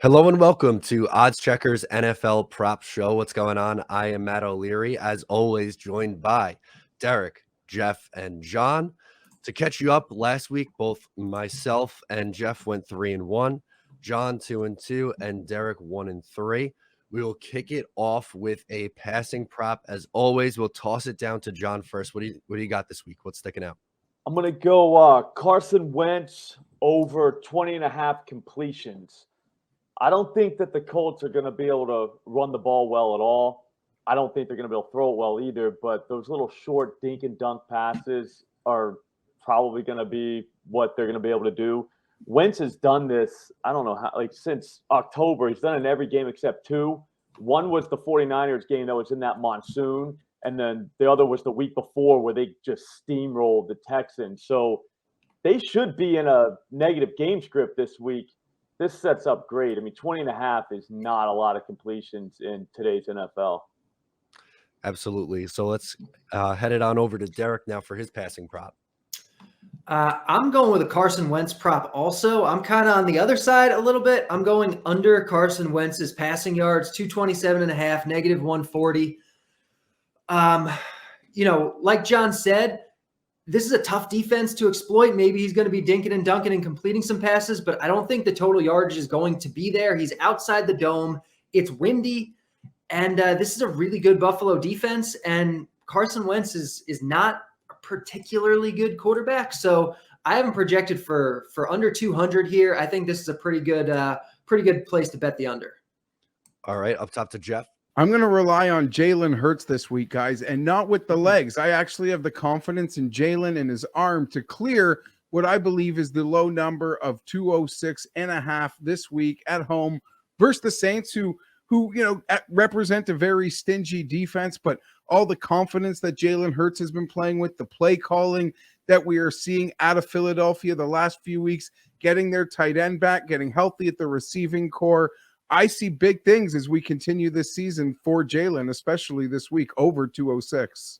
Hello and welcome to Odds Checkers NFL Prop Show. What's going on? I am Matt O'Leary, as always, joined by Derek, Geoff, and John. To catch you up, last week both myself and Geoff went 3-1, John 2-2, and Derek 1-3. We will kick it off with a passing prop. As always, we'll toss it down to John first. What do you got this week? What's sticking out? I'm going to go Carson Wentz over 20.5 completions. I don't think that the Colts are going to be able to run the ball well at all. I don't think they're going to be able to throw it well either, but those little short dink and dunk passes are probably going to be what they're going to be able to do. Wentz has done this, I don't know how, since October. He's done it in every game except two. One was the 49ers game that was in that monsoon, and then the other was the week before where they just steamrolled the Texans. So they should be in a negative game script this week. This sets up great. I mean, 20.5 is not a lot of completions in today's NFL. Absolutely. So let's head it on over to Derek now for his passing prop. I'm going with a Carson Wentz prop also. I'm kind of on the other side a little bit. I'm going under Carson Wentz's passing yards, 227.5, negative 140. Like John said, this is a tough defense to exploit. Maybe he's going to be dinking and dunking and completing some passes, but I don't think the total yardage is going to be there. He's outside the dome. It's windy, and this is a really good Buffalo defense, and Carson Wentz is not a particularly good quarterback, so I haven't projected for under 200 here. I think this is a pretty good place to bet the under. All right, up top to Geoff. I'm going to rely on Jalen Hurts this week, guys, and not with the legs. I actually have the confidence in Jalen and his arm to clear what I believe is the low number of 206.5 this week at home versus the Saints, who represent a very stingy defense, but all the confidence that Jalen Hurts has been playing with, the play calling that we are seeing out of Philadelphia the last few weeks, getting their tight end back, getting healthy at the receiving core. I see big things as we continue this season for Jalen, especially this week, over 206.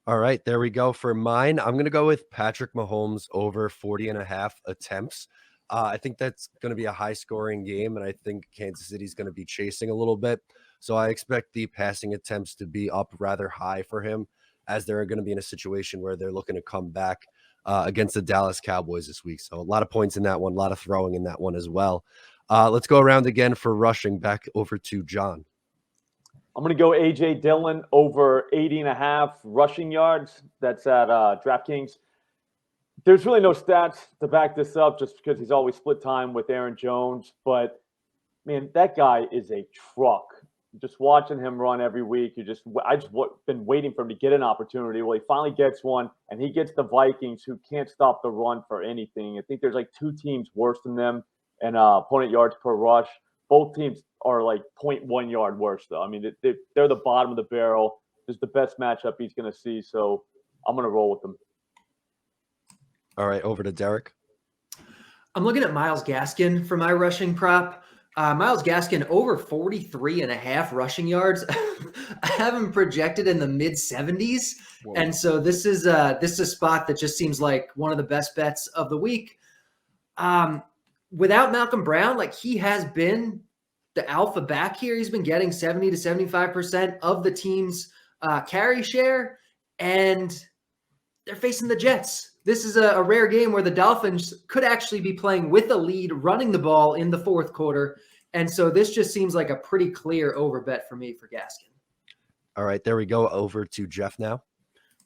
All right, there we go. For mine, I'm going to go with Patrick Mahomes over 40.5 attempts. I think that's going to be a high-scoring game, and I think Kansas City's going to be chasing a little bit. So I expect the passing attempts to be up rather high for him, as they're going to be in a situation where they're looking to come back against the Dallas Cowboys this week. So a lot of points in that one, a lot of throwing in that one as well. Let's go around again for rushing. Back over to John. I'm going to go A.J. Dillon over 80.5 rushing yards. That's at DraftKings. There's really no stats to back this up just because he's always split time with Aaron Jones. But, man, that guy is a truck. Just watching him run every week, I just been waiting for him to get an opportunity. Well, he finally gets one, and he gets the Vikings, who can't stop the run for anything. I think there's like two teams worse than them and opponent yards per rush. Both teams are like 0.1 yard worse, though. I mean, they're the bottom of the barrel. This is the best matchup he's going to see, so I'm going to roll with them. All right, over to Derek. I'm looking at Myles Gaskin for my rushing prop. Myles Gaskin over 43.5 rushing yards. I have him projected in the mid-70s, and so this is a spot that just seems like one of the best bets of the week. Without Malcolm Brown, he has been the alpha back here. He's been getting 70 to 75% of the team's carry share, and they're facing the Jets. This is a rare game where the Dolphins could actually be playing with a lead, running the ball in the fourth quarter. And so this just seems like a pretty clear over bet for me for Gaskin. All right, there we go. Over to Geoff now.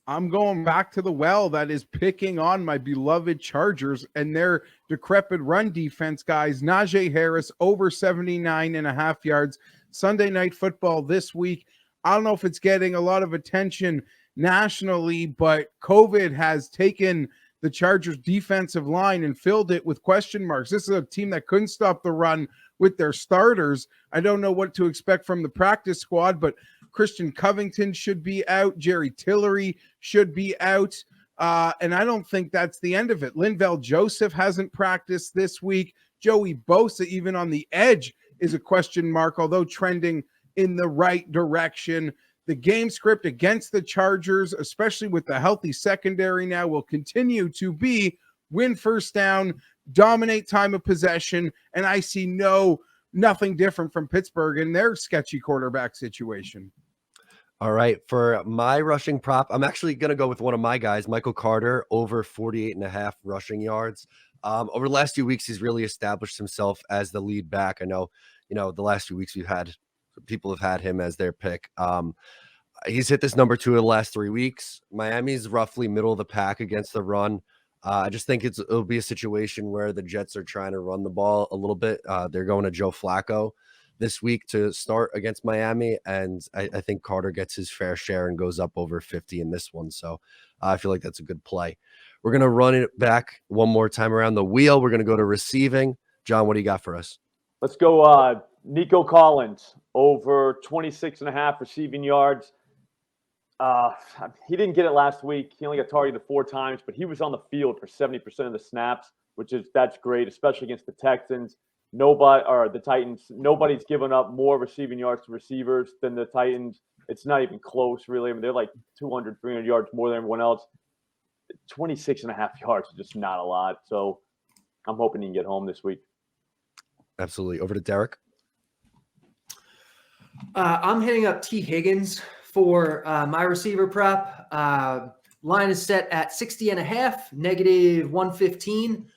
I'm going back to the well that is picking on my beloved Chargers and their decrepit run defense, guys. Najee Harris over 79.5 yards. Sunday Night Football this week. I don't know if it's getting a lot of attention nationally, but COVID has taken the Chargers defensive line and filled it with question marks. This is a team that couldn't stop the run with their starters. I don't know what to expect from the practice squad, but Christian Covington should be out. Jerry Tillery should be out. And I don't think that's the end of it. Linval Joseph hasn't practiced this week. Joey Bosa, even on the edge, is a question mark, although trending in the right direction. The game script against the Chargers, especially with the healthy secondary now, will continue to be win first down, dominate time of possession, and I see no nothing different from Pittsburgh in their sketchy quarterback situation. All right. For my rushing prop, I'm actually going to go with one of my guys, Michael Carter, over 48.5 rushing yards. Over the last few weeks, he's really established himself as the lead back. I know, the last few weeks people have had him as their pick. He's hit this number 2 of the last 3 weeks. Miami's roughly middle of the pack against the run. I just think it'll be a situation where the Jets are trying to run the ball a little bit. They're going to Joe Flacco this week to start against Miami, and I think Carter gets his fair share and goes up over 50 in this one. So I feel like that's a good play. We're going to run it back one more time around the wheel. We're going to go to receiving. John, what do you got for us? Let's go Nico Collins, over 26.5 receiving yards. He didn't get it last week. He only got targeted 4 times, but he was on the field for 70% of the snaps, that's great, especially against the Texans. The Titans. Nobody's given up more receiving yards to receivers than the Titans. It's not even close, really. I mean, they're like 200, 300 yards more than everyone else. 26.5 yards is just not a lot. So I'm hoping he can get home this week. Absolutely. Over to Derek. I'm hitting up T. Higgins for my receiver prop. Line is set at 60.5, negative 115.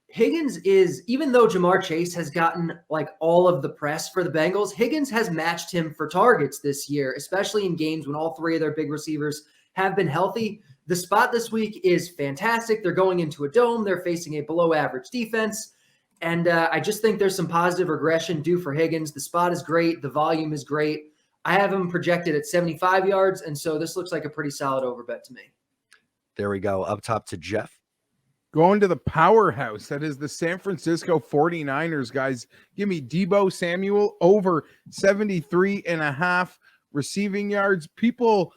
Higgins is, even though Jamar Chase has gotten like all of the press for the Bengals, Higgins has matched him for targets this year, especially in games when all 3 of their big receivers have been healthy. The spot this week is fantastic. They're going into a dome. They're facing a below average defense. And I just think there's some positive regression due for Higgins. The spot is great. The volume is great. I have him projected at 75 yards. And so this looks like a pretty solid over bet to me. There we go. Up top to Jeff. Going to the powerhouse, that is the San Francisco 49ers, guys. Give me Deebo Samuel over 73.5 receiving yards. People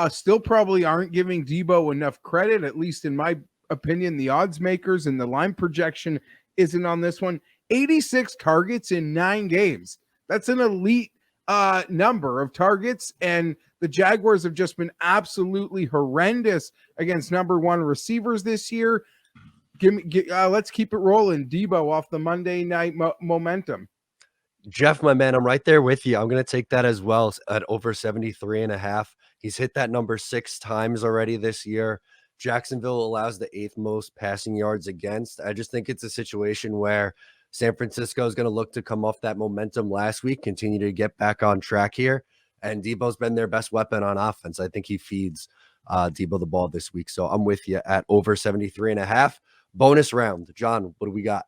still probably aren't giving Deebo enough credit, at least in my opinion. The odds makers and the line projection isn't on this one. 86 targets in 9 games. That's an elite number of targets, and the Jaguars have just been absolutely horrendous against number 1 receivers this year. Let's keep it rolling. Deebo off the Monday night momentum. Jeff, my man, I'm right there with you. I'm going to take that as well at over 73.5. He's hit that number 6 times already this year. Jacksonville allows the 8th most passing yards against. I just think it's a situation where San Francisco is going to look to come off that momentum last week, continue to get back on track here. And Deebo's been their best weapon on offense. I think he feeds Deebo the ball this week. So I'm with you at over 73.5. Bonus round. John, what do we got?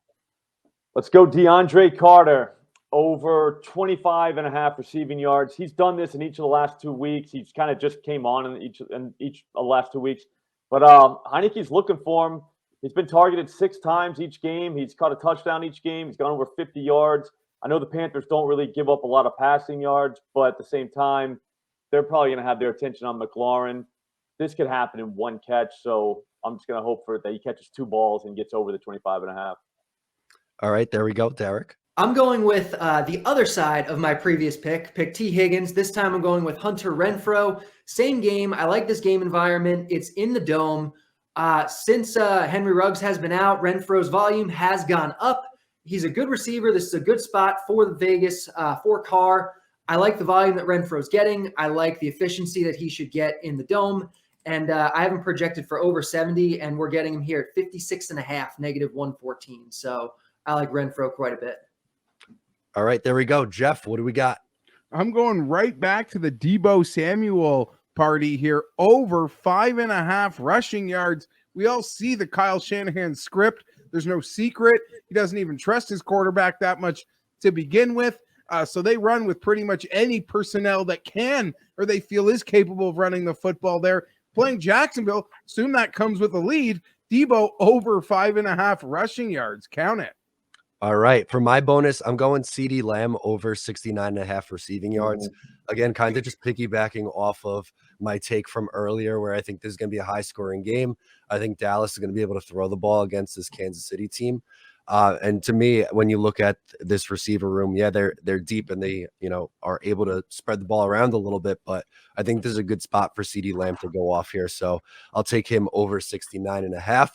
Let's go Deandre Carter, over 25.5 receiving yards. He's done this in each of the last 2 weeks. He's kind of just came on in each of the last 2 weeks. But Heineke's looking for him. He's been targeted 6 times each game. He's caught a touchdown each game. He's gone over 50 yards. I know the Panthers don't really give up a lot of passing yards, but at the same time, they're probably going to have their attention on McLaurin. This could happen in 1 catch, so I'm just going to hope for that he catches 2 balls and gets over the 25.5. All right, there we go, Derek. I'm going with the other side of my previous pick T. Higgins. This time I'm going with Hunter Renfrow. Same game. I like this game environment. It's in the dome. Since Henry Ruggs has been out, Renfro's volume has gone up. He's a good receiver. This is a good spot for the Vegas, for Carr. I like the volume that Renfro's getting. I like the efficiency that he should get in the dome. And I have him projected for over 70, and we're getting him here at 56.5, negative 114. So I like Renfrow quite a bit. All right, there we go. Jeff, what do we got? I'm going right back to the Deebo Samuel party here. Over 5.5 rushing yards. We all see the Kyle Shanahan script. There's no secret. He doesn't even trust his quarterback that much to begin with. So they run with pretty much any personnel that can or they feel is capable of running the football there. Playing Jacksonville, assume that comes with a lead. Deebo over 5.5 rushing yards. Count it. All right. For my bonus, I'm going CeeDee Lamb over 69.5 receiving yards. Again, kind of just piggybacking off of my take from earlier where I think this is going to be a high-scoring game. I think Dallas is going to be able to throw the ball against this Kansas City team. And to me, when you look at this receiver room, yeah, they're deep and they, are able to spread the ball around a little bit, but I think this is a good spot for CeeDee Lamb to go off here. So I'll take him over 69.5.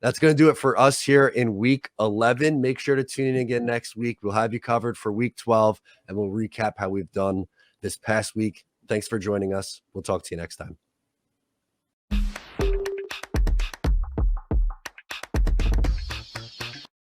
That's going to do it for us here in week 11. Make sure to tune in again next week. We'll have you covered for week 12, and we'll recap how we've done this past week. Thanks for joining us. We'll talk to you next time.